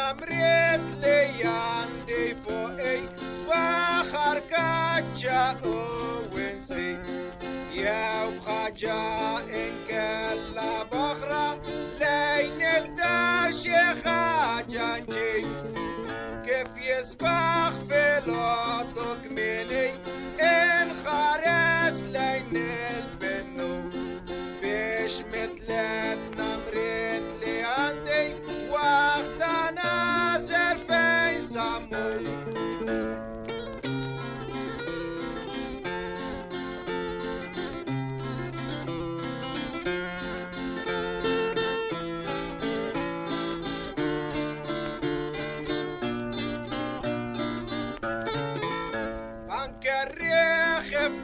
namrit leyandi fo'ey fakhar kacha owensi يا بخاجة إن كلا بخرة لين الداشخة جانجي كيف يسبخ في لوطك مني إن خارس لين البنو فيش مثلت نمرت لي عندي وقت نازل في سمو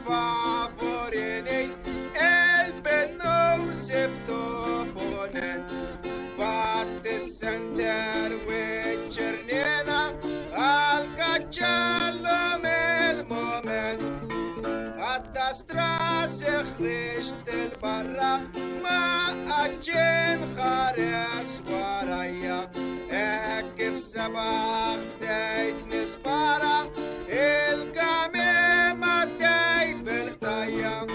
favorini el penno septoponen batte sender wechernena al cacciallo mel moment hatta strase خرجت البرا ما أجن خارس ورايا كيف سباق دايت نسبارا القامي ما داي بالطايا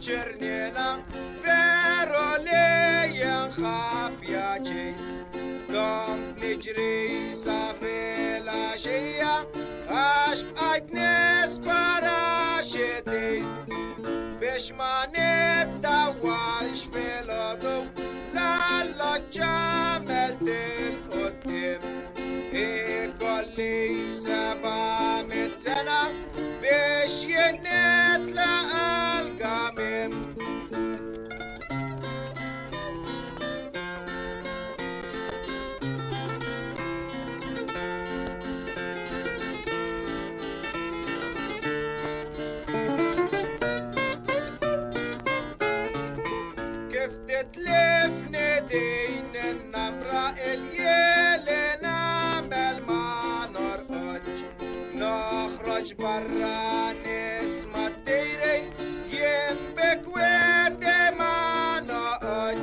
جرنينا فيرولي ينخاف يا جي دوم نجري صافي العشية أشبعت ناس براشدي بيش ما نتدوش في الهدو لا جملت القدم يقول لي 700 سنة بيش ينطلع القمم كيف تتلف ندين النمرة اليلي نعمل ما نرقج نخرج برا نسمة الديري ينبك ودي ما نقج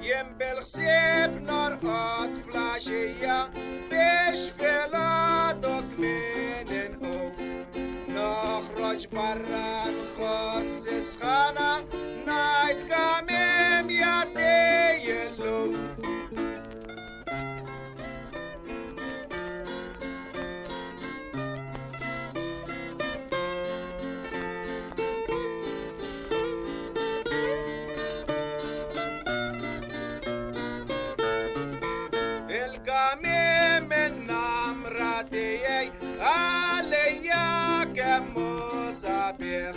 ينبالغسيب نرقط فلاشية بيش في لادوك من نقوم نخرج برا نخصص خانة نايت قميم يا ديلو القميم النمرتي عليا كمصابيح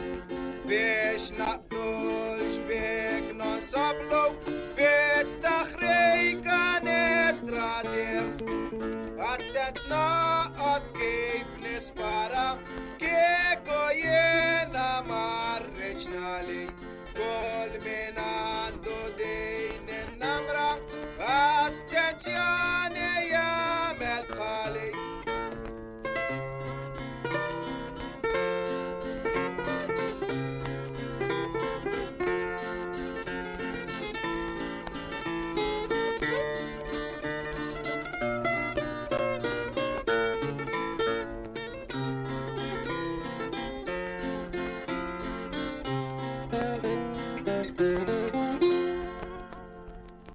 بيش نقدرش بيك نصبلو بالتخري كانت راديخ عدتنا كيف نسبر